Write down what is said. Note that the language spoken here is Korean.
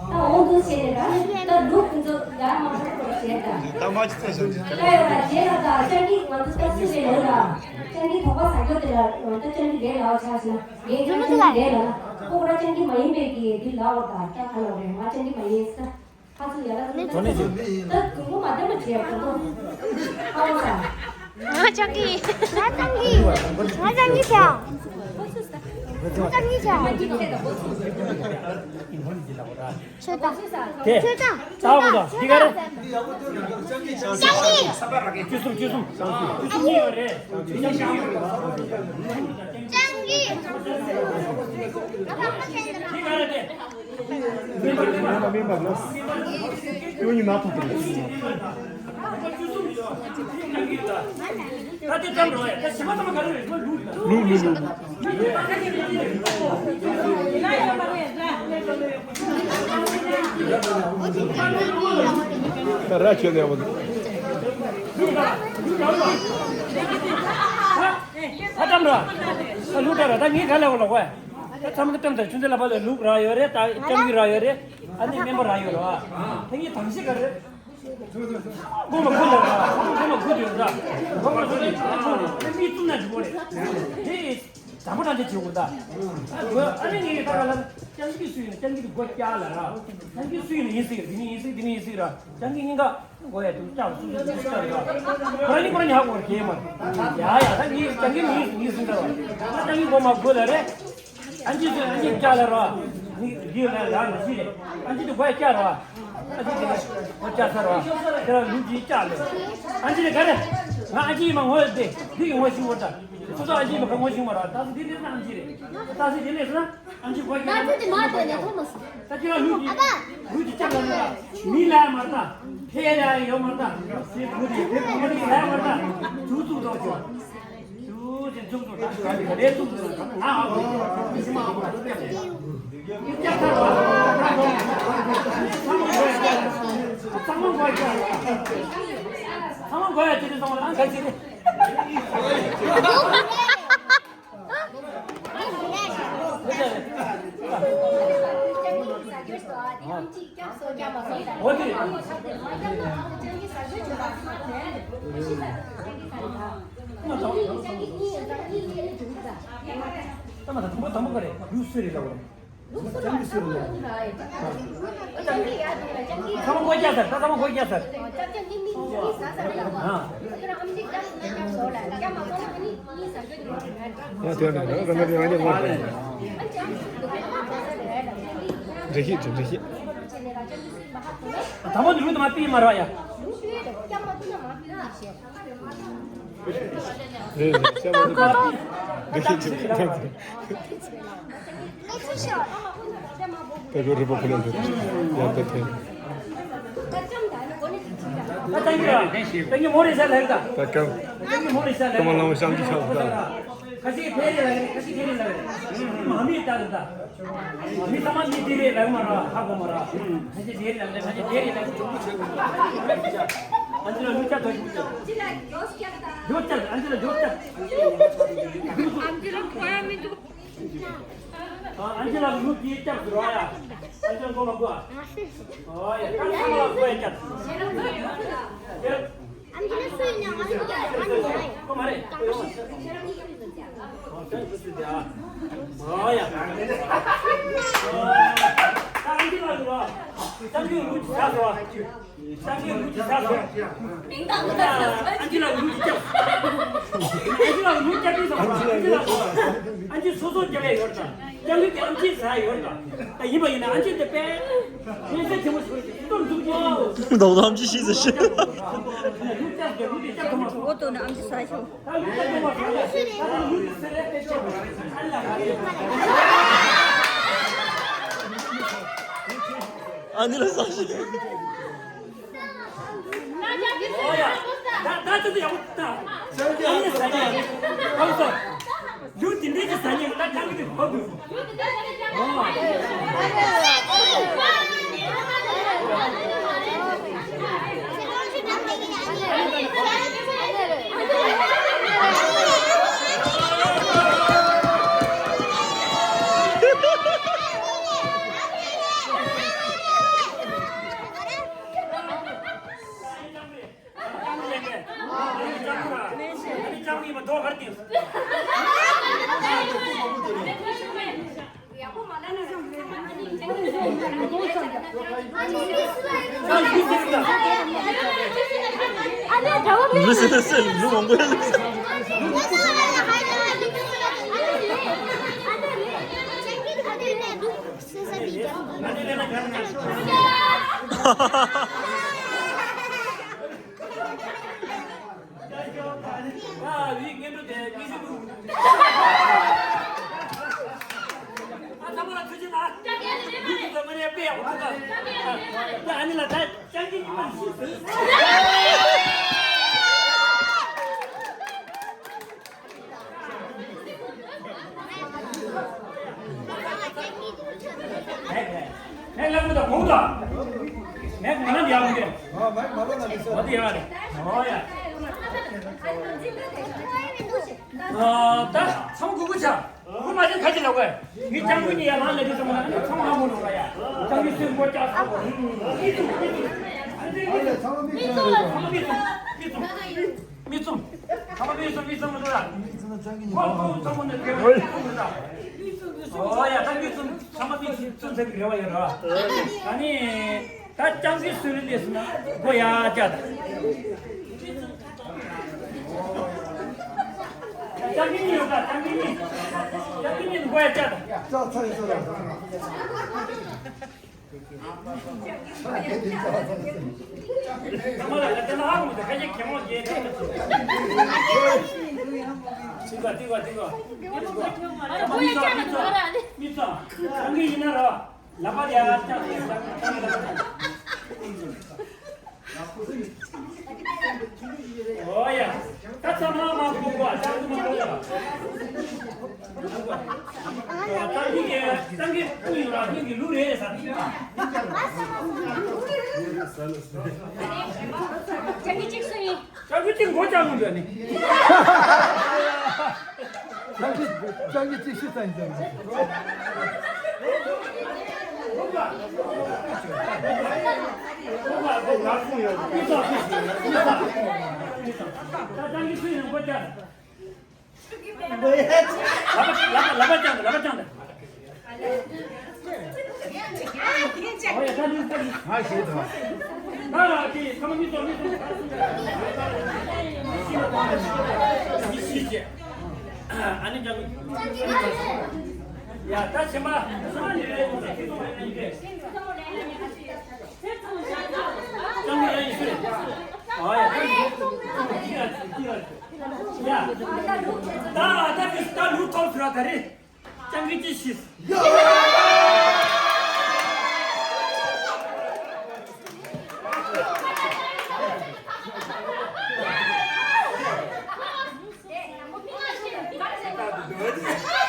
나 온도 세대가 또 높은 저 제가 저기 먼저 쓰게 내가 저기 도가 사교들아 또 저기 내가 사서 내가 저기 내가 코라 저기 많이 배기 딜라오다 딱 하려고 해 맞은지 많이 있어 가서 여러 전해지. 딱 그거 맞으면 돼요 그거 하고서 저기 사장님이야. 사장님이야. 최다. 최다. 싸워보자. 네가 짱기. 주숨. 짱기. 이분이 나타났어. 나한테 짱 넣어야. 시마타만 가르래. 룰. Тарачу не воно. 하담라. 루다라. 나 니 갈라고 와. 참그 땀다 준들라 발에 루라요레 다 짱기라요레 아니 멤버라요라. 행이 당시 가르. 뭐뭐 그러다. 뭐뭐 소리. 미 뚱나 죽어래. 이 잘못한테 지고다. 뭐 아니 다가라 짱기 수인 짱기도 고짜라라. 짱기 수인 인생 인생이라. 짱기인가 뭐야 좀 짜고 그러니 하고 이렇게만. 야야 짱기 인생이라. 짱기 뭐만 그러래. 안지 짜라라. 니가 지래. 안지도 고짜라. 그럼 눈치 짜래. 안지를 가래. 나 아지만 호였대. 되게 훨씬 못다. 소소 아지만 그 훨씬 말아. 다시 되는 안지래. 다시 되네서 안지 고기. 나한테 맞네, 토마스. 다지가 눈치 짜라. 미라 말다. 해야 요 말다. 그리 나 말다. 주주도 좋아. 주주 내 주주. 아. 상황 거야 지금 상황 안 가지. 어디? 잠깐만 더 먹으래. 뉴스리라고. sama gua jasa, sama gua jasa. Ya tuan ada, kalau dia mana buat. Jadi. Kamu dulu tuh mati marah ya? Siapa tu? Pero popular tu. Ya betul. 땡기 머리 잘 했다. Takkan. 땡기 머리 잘 했다. Kamu lawan sambil sahaja. 같이 데리라 그래. 마음이 있다는다. 미 사만 미 데리라 말아 하고 말아. 같이 데리라. 안지라 누차 더 주자. 안지라. 안지랑 고양이 좀. 안지라 누 뒤에 짝 들어와야. 안지라 거만 봐. 야, 깜짝아 거야. 안지랑 수인이랑 아니야. 또 말해. 짱기가 들어와. 짱기 루치 사서. 안지라 루치 잡혀서. 안지 소소 잡아야 열다. 짱기 안지 사야 열다. 이번에는 안지 때 빼. 인생 제목 소리. 또 누구지? 너도 함지 씻으시. 그것도 안지 사셔. 아니라 사실. 나도 야구다. 아니 사냐. 거기서 유티 내지 사냐. 나 장기 거기. 더 갈게요. 자, 이겼습니다. 안돼 저거 무슨 룸 온 거야? 아니, 내가 가는 아, 윙에도 돼. 미시고. 아, 잠깐만 주지 마. 이거 뭐냐 빼. 나 아니라 다 짱기님만 있어. 내가 공다. 내가 그만 야구게. 어디 야구게? 뭐야? 딱 성구구차. 그 맛을 가지려고 해. 이 장군이야 말레에서 뭐는 성함으로 가야. 장군 쓰고 못 잡고. 미좀 들어라. 장군은 야, 장기 좀 사마디 좀 배워요. 아니, 다 장기 쓰는 데서는 뭐야, 자. 장기니요다, 장기니. 장기니는 뭐야, 자. 정말 같은 하고 있어. 그냥 경험이 뛰고. 미쳐. 장기 이나라. 라바디아 짜. 오야. 까짜마마 보고 짜증만 땅게 뿌리라. 여기 룰에 산다. 자기 직성이 자기 지금 고장은 되니. 자기 찍시다 이제. 장기 수위는 고장. 라바짱다. 아, 싫다. 나라기 가만 미소. 미시지. 아니 저기. 야, 다시 마. 무슨 일이래? 장미야 이수래. 야, 나 루터 들어가리. 장기지 씨. 어디?